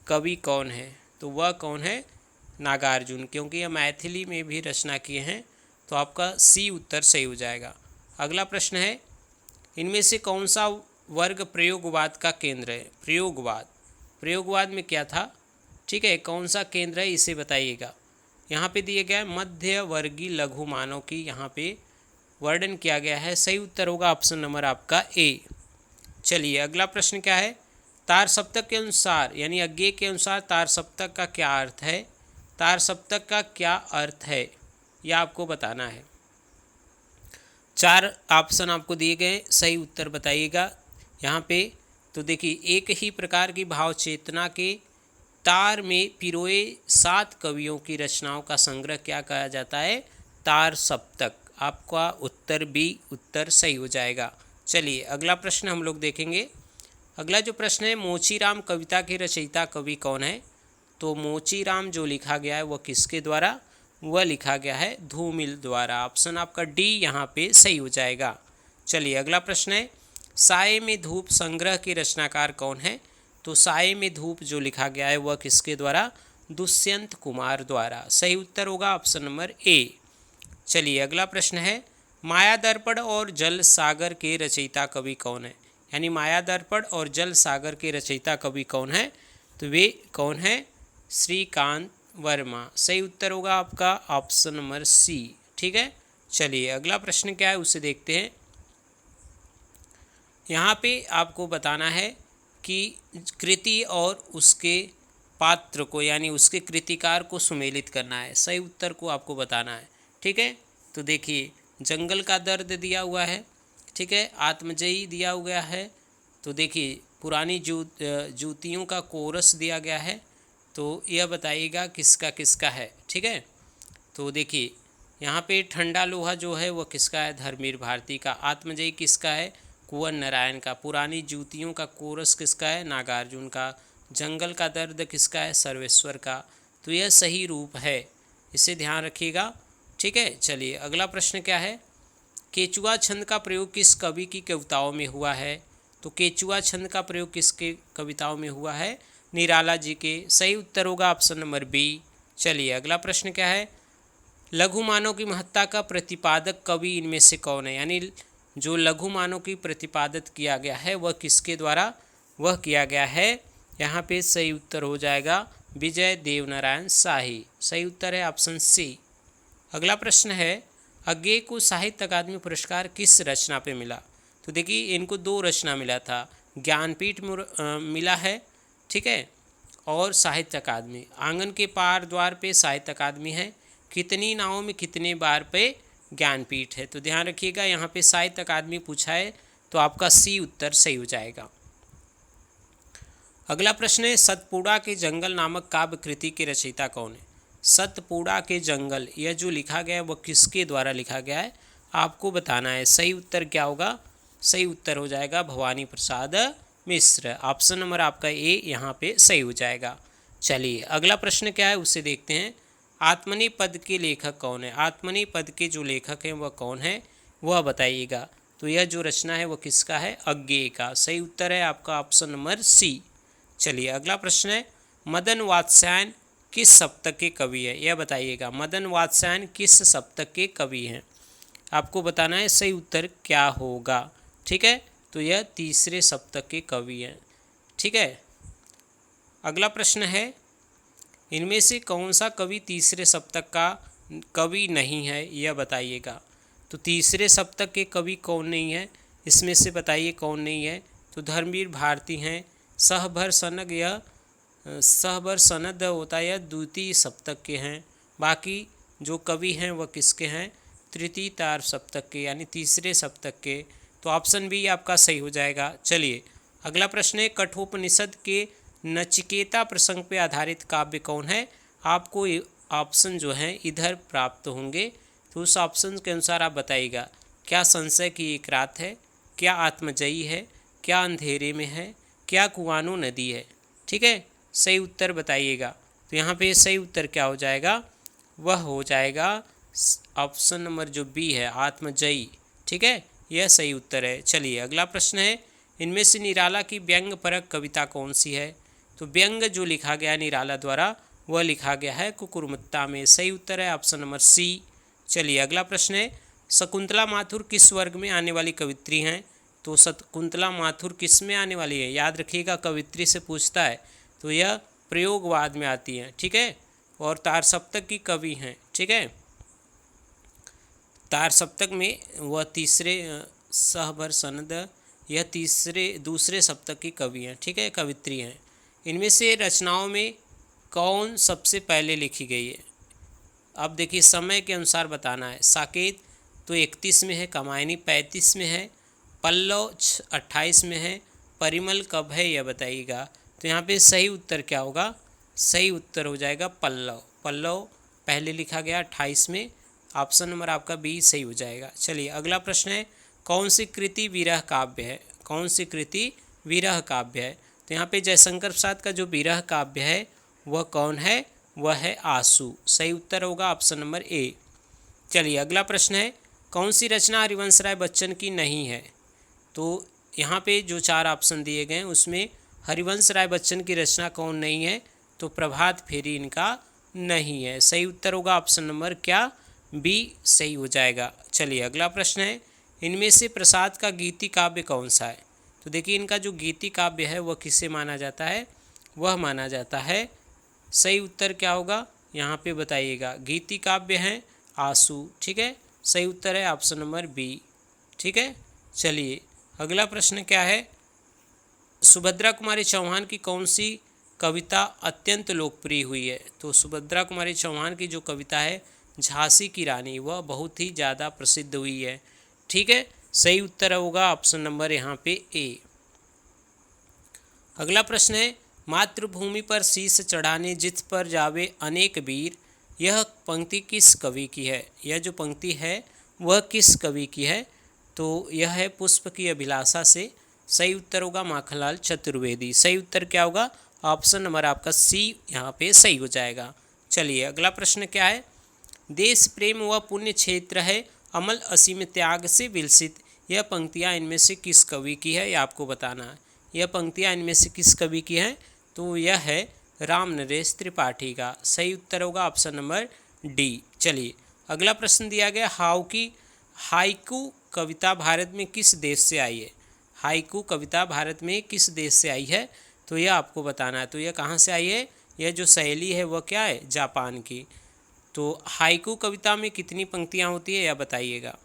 कवि कौन है। तो वह कौन है, नागार्जुन, क्योंकि यह मैथिली में भी रचना किए हैं। तो आपका सी उत्तर सही हो जाएगा। अगला प्रश्न है, इनमें से कौन सा वर्ग प्रयोगवाद का केंद्र है। प्रयोगवाद में क्या था, ठीक है, कौन सा केंद्र है इसे बताइएगा। यहाँ पे दिए गया है मध्य वर्गीय लघु मानव की यहाँ पे वर्णन किया गया है। सही उत्तर होगा ऑप्शन नंबर आपका ए। चलिए अगला प्रश्न क्या है, तार सप्तक के अनुसार यानी अज्ञेय के अनुसार तार सप्तक का क्या अर्थ है। तार सप्तक का क्या अर्थ है यह आपको बताना है। 4 ऑप्शन आपको दिए गए, सही उत्तर बताइएगा यहाँ पे। तो देखिए, एक ही प्रकार की भाव चेतना के तार में पिरोए 7 कवियों की रचनाओं का संग्रह क्या कहा जाता है? तार सप्तक। आपका उत्तर बी उत्तर सही हो जाएगा। चलिए अगला प्रश्न हम लोग देखेंगे। अगला जो प्रश्न है, मोचीराम कविता के रचयिता कवि कौन है? तो मोचीराम जो लिखा गया है वह किसके द्वारा? वह लिखा गया है धूमिल द्वारा। ऑप्शन आपका डी यहाँ पे सही हो जाएगा। चलिए अगला प्रश्न है, साये में धूप संग्रह के रचनाकार कौन है? तो साये में धूप जो लिखा गया है वह किसके द्वारा? दुष्यंत कुमार द्वारा। सही उत्तर होगा ऑप्शन नंबर ए। चलिए अगला प्रश्न है, माया दर्पण और जल सागर के रचयिता कवि कौन है? यानी माया दर्पण और जल सागर के रचयिता कवि कौन है? तो वे कौन है? श्रीकांत वर्मा। सही उत्तर होगा आपका ऑप्शन नंबर सी। ठीक है, चलिए अगला प्रश्न क्या है उसे देखते हैं। यहाँ पे आपको बताना है कि कृति और उसके पात्र को यानी उसके कृतिकार को सुमेलित करना है। सही उत्तर को आपको बताना है। ठीक है, तो देखिए, जंगल का दर्द दिया हुआ है, ठीक है, आत्मजयी दिया हुआ है, तो देखिए पुरानी जूतियों का कोरस दिया गया है, तो यह बताइएगा किसका किसका है। ठीक है, तो देखिए यहाँ पे ठंडा लोहा जो है वह किसका है? धर्मवीर भारती का। आत्मजयी किसका है? कुंवर नारायण का। पुरानी जूतियों का कोरस किसका है? नागार्जुन का। जंगल का दर्द किसका है? सर्वेश्वर का। तो यह सही रूप है, इसे ध्यान रखिएगा। ठीक है, चलिए अगला प्रश्न क्या है, केचुआ छंद का प्रयोग किस कवि की कविताओं में हुआ है? तो केचुआ छंद का प्रयोग किसके कविताओं में हुआ है? निराला जी के। सही उत्तर होगा ऑप्शन नंबर बी। चलिए अगला प्रश्न क्या है, लघु मानव की महत्ता का प्रतिपादक कवि इनमें से कौन है? यानी जो लघु मानव की प्रतिपादित किया गया है वह किसके द्वारा? वह किया गया है, यहाँ पे सही उत्तर हो जाएगा विजय देवनारायण शाही। सही उत्तर है ऑप्शन सी। अगला प्रश्न है, अज्ञे को साहित्य अकादमी पुरस्कार किस रचना पे मिला? तो देखिए इनको 2 रचना मिला था, ज्ञानपीठ मिला है, ठीक है, और साहित्य अकादमी। आंगन के पार द्वार पे साहित्य अकादमी है, कितनी नावों में कितने बार पे ज्ञानपीठ है। तो ध्यान रखिएगा यहाँ पे साहित्य अकादमी पूछा है, तो आपका सी उत्तर सही हो जाएगा। अगला प्रश्न है, सतपुड़ा के जंगल नामक काव्य कृति के रचयिता कौन है? सतपुड़ा के जंगल, यह जो लिखा गया है वह किसके द्वारा लिखा गया है? आपको बताना है। सही उत्तर क्या होगा? सही उत्तर हो जाएगा भवानी प्रसाद मिश्र। ऑप्शन नंबर आपका ए यहाँ पे सही हो जाएगा। चलिए अगला प्रश्न क्या है उसे देखते हैं। आत्मनेय पद के लेखक कौन है? आत्मनेय पद के जो लेखक हैं वह कौन है, वह बताइएगा। तो यह जो रचना है वह किसका है? अज्ञेय का। सही उत्तर है आपका ऑप्शन नंबर सी। चलिए अगला प्रश्न है, मदन वात्स्यायन किस सप्तक के कवि है? यह बताइएगा, मदन वात्स्यायन किस सप्तक के कवि हैं? आपको बताना है सही उत्तर क्या होगा। ठीक है, तो यह 3रे सप्तक के कवि हैं। ठीक है, अगला प्रश्न है, इनमें से कौन सा कवि 3रे सप्तक का कवि नहीं है, यह बताइएगा। तो 3रे सप्तक के कवि कौन नहीं है, इसमें से बताइए कौन नहीं है। तो धर्मवीर भारती हैं, सहभर सनद, यह सहभर सनद होता है, यह 2य सप्तक के हैं। बाकी जो कवि हैं वह किसके हैं? 3य तार सप्तक के यानी 3रे सप्तक के। तो ऑप्शन बी आपका सही हो जाएगा। चलिए अगला प्रश्न है, कठोपनिषद के नचिकेता प्रसंग पे आधारित काव्य कौन है? आपको ऑप्शन जो हैं इधर प्राप्त होंगे, तो उस ऑप्शन के अनुसार आप बताइएगा। क्या संशय की एक रात है? क्या आत्मजयी है? क्या अंधेरे में है? क्या कुआनो नदी है? ठीक है, सही उत्तर बताइएगा। तो यहाँ पे सही उत्तर क्या हो जाएगा? वह हो जाएगा ऑप्शन नंबर जो बी है, आत्मजयी। ठीक है, यह सही उत्तर है। चलिए अगला प्रश्न है, इनमें से निराला की व्यंग परक कविता कौन सी है? तो व्यंग जो लिखा गया निराला द्वारा वह लिखा गया है कुकुरमुत्ता में। सही उत्तर है ऑप्शन नंबर सी। चलिए अगला प्रश्न है, शकुंतला माथुर किस वर्ग में आने वाली कवित्री हैं? तो शकुंतला माथुर किस में आने वाली है? याद रखिएगा, कवित्री से पूछता है, तो यह प्रयोगवाद में आती हैं। ठीक है, और तार सप्तक की कवि हैं। ठीक है, तार सप्तक में वह 3रे सहभर सनद, यह 2रे सप्तक की कवि हैं। ठीक है, कवित्री हैं। इनमें से रचनाओं में कौन सबसे पहले लिखी गई है? अब देखिए समय के अनुसार बताना है। साकेत तो 31 में है, कमायनी 35 में है, पल्लव 28 में है, परिमल कब है यह बताइएगा। तो यहाँ पे सही उत्तर क्या होगा, सही उत्तर हो जाएगा पल्लव। पल्लव पहले लिखा गया 28 में, ऑप्शन नंबर आपका बी सही हो जाएगा। चलिए अगला प्रश्न है, कौन सी कृति विरह काव्य है, कौन सी कृति विरह काव्य है। तो यहाँ पे जयशंकर प्रसाद का जो विरह काव्य है वह कौन है, वह है आंसू। सही उत्तर होगा ऑप्शन नंबर ए। चलिए अगला प्रश्न है, कौन सी रचना हरिवंश राय बच्चन की नहीं है। तो यहाँ पे जो 4 ऑप्शन दिए गए हैं उसमें हरिवंश राय बच्चन की रचना कौन नहीं है, तो प्रभात फेरी इनका नहीं है। सही उत्तर होगा ऑप्शन नंबर क्या, बी सही हो जाएगा। चलिए अगला प्रश्न है, इनमें से प्रसाद का गीति काव्य कौन सा है। तो देखिए इनका जो गीति काव्य है वह किसे माना जाता है, वह माना जाता है, सही उत्तर क्या होगा यहाँ पे बताइएगा, गीति काव्य है आंसू। ठीक है, सही उत्तर है ऑप्शन नंबर बी। ठीक है, चलिए अगला प्रश्न क्या है, सुभद्रा कुमारी चौहान की कौन सी कविता अत्यंत लोकप्रिय हुई है। तो सुभद्रा कुमारी चौहान की जो कविता है झांसी की रानी, वह बहुत ही ज़्यादा प्रसिद्ध हुई है। ठीक है, सही उत्तर होगा ऑप्शन नंबर यहाँ पे ए। अगला प्रश्न है, मातृभूमि पर शीश चढ़ाने जित पर जावे अनेक वीर, यह पंक्ति किस कवि की है। यह जो पंक्ति है वह किस कवि की है। तो यह है पुष्प की अभिलाषा से। सही उत्तर होगा माखनलाल चतुर्वेदी। सही उत्तर क्या होगा, ऑप्शन नंबर आपका सी यहाँ पे सही हो जाएगा। चलिए अगला प्रश्न क्या है, देश प्रेम व पुण्य क्षेत्र है अमल असीम त्याग से विलसित, यह पंक्तियाँ इनमें से किस कवि की है, यह आपको बताना है। यह पंक्तियाँ इनमें से किस कवि की हैं, तो यह है राम नरेश त्रिपाठी का। सही उत्तर होगा ऑप्शन नंबर डी। चलिए अगला प्रश्न दिया गया, हाइकू कविता भारत में किस देश से आई है। हाइकू कविता भारत में किस देश से आई है, तो यह आपको बताना है। तो यह कहाँ से आई है, यह जो शैली है वह क्या है, जापान की। तो हाइकू कविता में कितनी पंक्तियाँ होती है यह बताइएगा।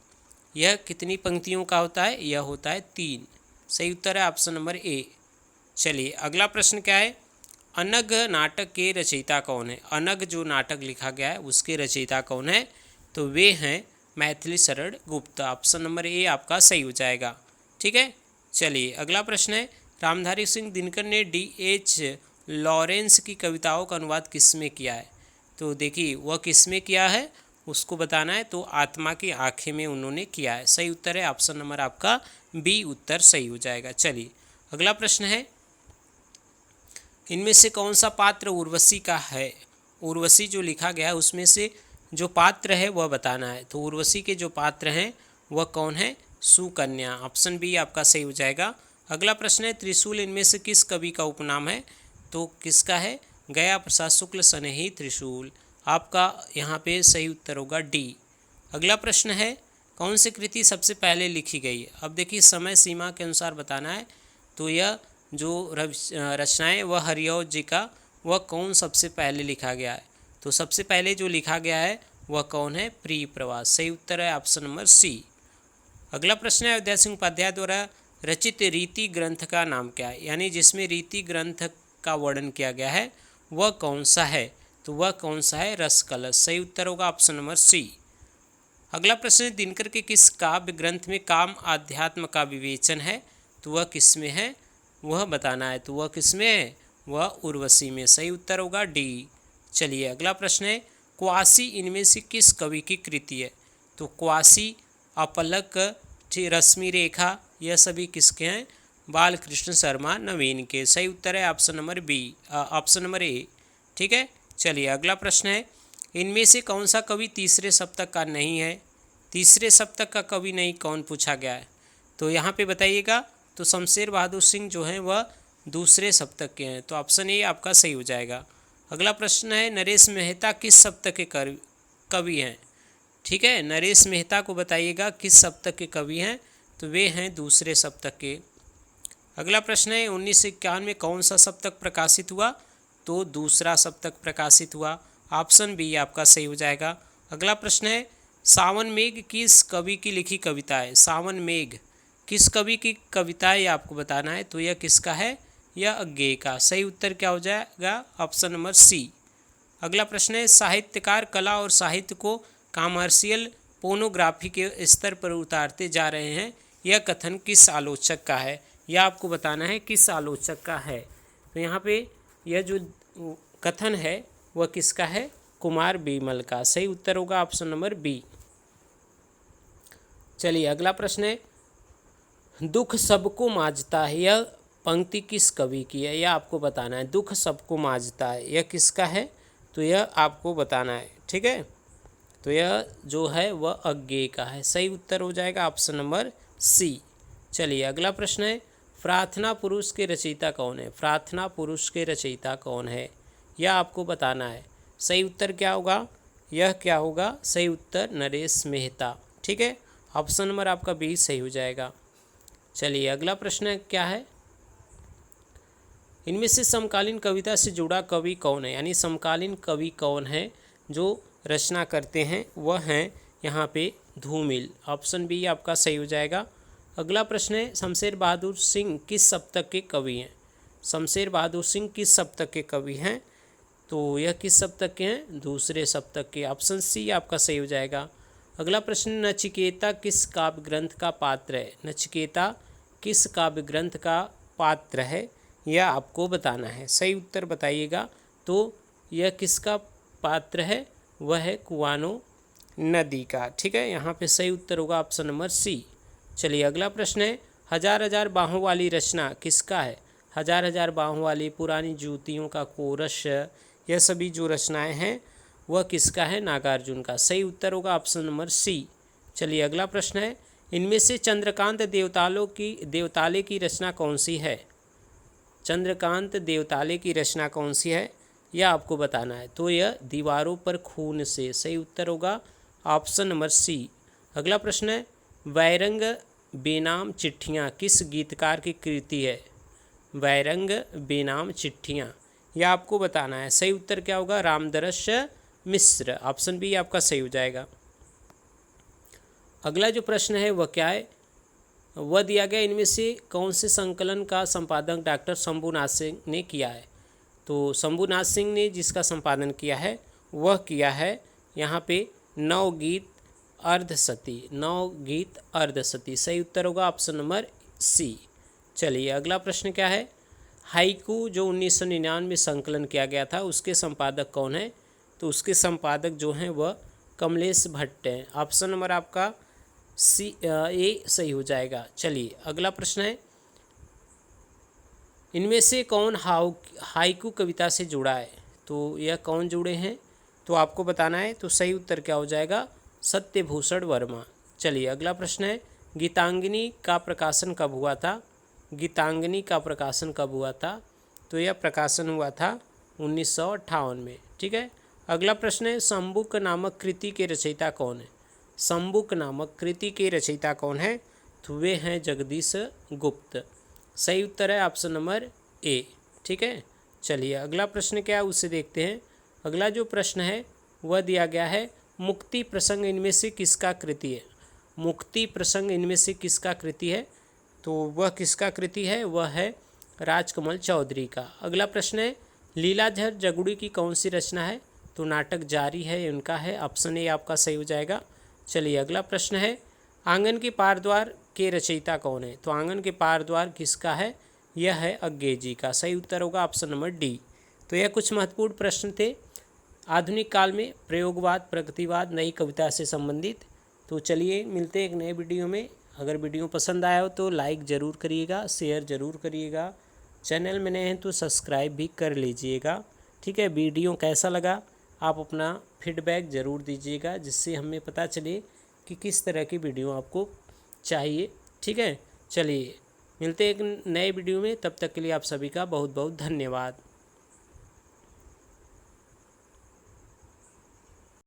यह कितनी पंक्तियों का होता है, यह होता है 3। सही उत्तर है ऑप्शन नंबर ए। चलिए अगला प्रश्न क्या है, अनग नाटक के रचयिता कौन है। अनग जो नाटक लिखा गया है उसके रचयिता कौन है, तो वे हैं मैथिली शरण गुप्त। ऑप्शन नंबर ए आपका सही हो जाएगा। ठीक है, चलिए अगला प्रश्न है, रामधारी सिंह दिनकर ने D.H. लॉरेंस की कविताओं का अनुवाद किस में किया है। तो देखिए वह किस में किया है उसको बताना है। तो आत्मा की आंखें में उन्होंने किया है। सही उत्तर है ऑप्शन नंबर आपका बी उत्तर सही हो जाएगा। चलिए अगला प्रश्न है, इनमें से कौन सा पात्र उर्वशी का है। उर्वशी जो लिखा गया है उसमें से जो पात्र है वह बताना है। तो उर्वशी के जो पात्र हैं वह कौन है, सुकन्या। ऑप्शन बी आपका सही हो जाएगा। अगला प्रश्न है, त्रिशूल इनमें से किस कवि का उपनाम है। तो किसका है, गया प्रसाद शुक्ल सनेही त्रिशूल। आपका यहाँ पे सही उत्तर होगा डी। अगला प्रश्न है, कौन सी कृति सबसे पहले लिखी गई है। अब देखिए समय सीमा के अनुसार बताना है। तो यह जो रचनाएँ वह हरिऔध जी का, वह कौन सबसे पहले लिखा गया है। तो सबसे पहले जो लिखा गया है वह कौन है, प्रिय प्रवास। सही उत्तर है ऑप्शन नंबर सी। अगला प्रश्न है, अयोध्या सिंह उपाध्याय द्वारा रचित रीति ग्रंथ का नाम क्या है। यानी जिसमें रीति ग्रंथ का वर्णन किया गया है वह कौन सा है। तो वह कौन सा है, रस कलश। सही उत्तर होगा ऑप्शन नंबर सी। अगला प्रश्न है, दिनकर के किस काव्य ग्रंथ में काम आध्यात्म का विवेचन है। तो वह किस में है, वह बताना है। तो वह किस में है, वह उर्वशी में। सही उत्तर होगा डी। चलिए अगला प्रश्न है, क्वासी इनमें से किस कवि की कृति है। तो क्वासी, अपलक, रश्मि रेखा, यह सभी किसके हैं, बालकृष्ण शर्मा नवीन के। सही उत्तर है option number B, option number A. ठीक है, चलिए अगला प्रश्न है, इनमें से कौन सा कवि तीसरे सप्तक का नहीं है। तीसरे सप्तक का कवि नहीं कौन पूछा गया है। तो यहाँ पे बताइएगा। तो शमशेर बहादुर सिंह जो हैं वह दूसरे सप्तक के हैं। तो ऑप्शन ए आपका सही हो जाएगा। अगला प्रश्न है, नरेश मेहता किस सप्तक के कवि हैं। ठीक है, नरेश मेहता को बताइएगा किस सप्तक के कवि हैं। तो वे हैं दूसरे सप्तक के। अगला प्रश्न है, 1951 में कौन सा सप्तक प्रकाशित हुआ। तो दूसरा सप्तक प्रकाशित हुआ। ऑप्शन बी आपका सही हो जाएगा। अगला प्रश्न है, सावन मेघ किस कवि की लिखी कविता है। सावन मेघ किस कवि की कविता है, यह आपको बताना है। तो यह किसका है, यह अज्ञेय का। सही उत्तर क्या हो जाएगा, ऑप्शन नंबर सी। अगला प्रश्न है, साहित्यकार कला और साहित्य को कॉमर्शियल पोर्नोग्राफी के स्तर पर उतारते जा रहे हैं, यह कथन किस आलोचक का है। यह आपको बताना है किस आलोचक का है। तो यहाँ पे यह जो कथन है वह किसका है, कुमार बीमल का। सही उत्तर होगा ऑप्शन नंबर बी। चलिए अगला प्रश्न है, दुख सबको मांझता है, यह पंक्ति किस कवि की है, यह आपको बताना है। दुख सबको मांझता है यह किसका है, तो यह आपको बताना है। ठीक है, तो यह जो है वह अज्ञेय का है। सही उत्तर हो जाएगा ऑप्शन नंबर सी। चलिए अगला प्रश्न है, प्रार्थना पुरुष के रचयिता कौन है, प्रार्थना पुरुष के रचयिता कौन है, यह आपको बताना है। सही उत्तर क्या होगा, यह क्या होगा, सही उत्तर नरेश मेहता। ठीक है, ऑप्शन नंबर आपका बी सही हो जाएगा। चलिए अगला प्रश्न क्या है, इनमें से समकालीन कविता से जुड़ा कवि कौन है, यानी समकालीन कवि कौन है जो रचना करते हैं, वह हैं यहाँ पे धूमिल। ऑप्शन बी आपका सही हो जाएगा। अगला प्रश्न है, शमशेर बहादुर सिंह किस शतक के कवि हैं, शमशेर बहादुर सिंह किस शतक के कवि हैं, तो यह किस शतक के हैं, दूसरे शतक के। ऑप्शन सी आपका सही हो जाएगा। अगला प्रश्न, नचिकेता किस काव्य ग्रंथ का पात्र है, नचिकेता किस काव्य ग्रंथ का पात्र है, यह आपको बताना है। सही उत्तर बताइएगा। तो यह किसका पात्र है, वह है कुआनो नदी का। ठीक है, यहाँ पे सही उत्तर होगा ऑप्शन नंबर सी। चलिए अगला प्रश्न है, हजार हजार बाहों वाली रचना किसका है, हजार हजार बाहों वाली, पुरानी जूतियों का कोरस, यह सभी जो रचनाएं हैं वह किसका है, नागार्जुन का। सही उत्तर होगा ऑप्शन नंबर सी। चलिए अगला प्रश्न है, इनमें से चंद्रकांत देवताले की रचना कौन सी है, चंद्रकांत देवताले की रचना कौन सी है, यह आपको बताना है। तो यह दीवारों पर खून से। सही उत्तर होगा ऑप्शन नंबर सी। अगला प्रश्न है, वैरंग बेनाम चिट्ठियाँ किस गीतकार की कृति है, वैरंग बेनाम चिट्ठियाँ, यह आपको बताना है। सही उत्तर क्या होगा, रामदरस मिश्र। ऑप्शन बी आपका सही हो जाएगा। अगला जो प्रश्न है वह क्या है, वह दिया गया, इनमें से कौन से संकलन का संपादन डॉक्टर शंभुनाथ सिंह ने किया है। तो शंभुनाथ सिंह ने जिसका संपादन किया है वह किया है यहाँ पे नवगीत अर्धसती, नवगीत अर्धसती। सही उत्तर होगा ऑप्शन नंबर सी। चलिए अगला प्रश्न क्या है, हाइकू जो 1999 में संकलन किया गया था उसके संपादक कौन है, तो उसके संपादक जो हैं वह कमलेश भट्ट हैं। ऑप्शन नंबर आपका सी ए सही हो जाएगा। चलिए अगला प्रश्न है, इनमें से कौन हाइकू कविता से जुड़ा है, तो यह कौन जुड़े हैं, तो आपको बताना है। तो सही उत्तर क्या हो जाएगा, सत्यभूषण वर्मा। चलिए अगला प्रश्न है, गीतांजलि का प्रकाशन कब हुआ था, गीतांजलि का प्रकाशन कब हुआ था, तो यह प्रकाशन हुआ था 1958 में। ठीक है, अगला प्रश्न है, शंबुक नामक कृति के रचयिता कौन है, शंबुक नामक कृति के रचयिता कौन है, तो वे हैं जगदीश गुप्त। सही उत्तर है ऑप्शन नंबर ए। ठीक है, चलिए अगला प्रश्न क्या है उसे देखते हैं। अगला जो प्रश्न है वह दिया गया है, मुक्ति प्रसंग इनमें से किसका कृति है, मुक्ति प्रसंग इनमें से किसका कृति है, तो वह किसका कृति है, वह है राजकमल चौधरी का। अगला प्रश्न है, लीलाधर जगुड़ी की कौन सी रचना है, तो नाटक जारी है उनका है। ऑप्शन ए आपका सही हो जाएगा। चलिए अगला प्रश्न है, आंगन के पार द्वार के रचयिता कौन है, तो आंगन के पार द्वार किसका है, यह है अज्ञेय जी का। सही उत्तर होगा ऑप्शन नंबर डी। तो यह कुछ महत्वपूर्ण प्रश्न थे आधुनिक काल में प्रयोगवाद, प्रगतिवाद, नई कविता से संबंधित। तो चलिए मिलते हैं एक नए वीडियो में। अगर वीडियो पसंद आया हो तो लाइक ज़रूर करिएगा, शेयर ज़रूर करिएगा, चैनल में नए हैं तो सब्सक्राइब भी कर लीजिएगा। ठीक है, वीडियो कैसा लगा आप अपना फीडबैक ज़रूर दीजिएगा, जिससे हमें पता चले कि किस तरह की वीडियो आपको चाहिए। ठीक है, चलिए मिलते हैं एक नए वीडियो में, तब तक के लिए आप सभी का बहुत बहुत धन्यवाद।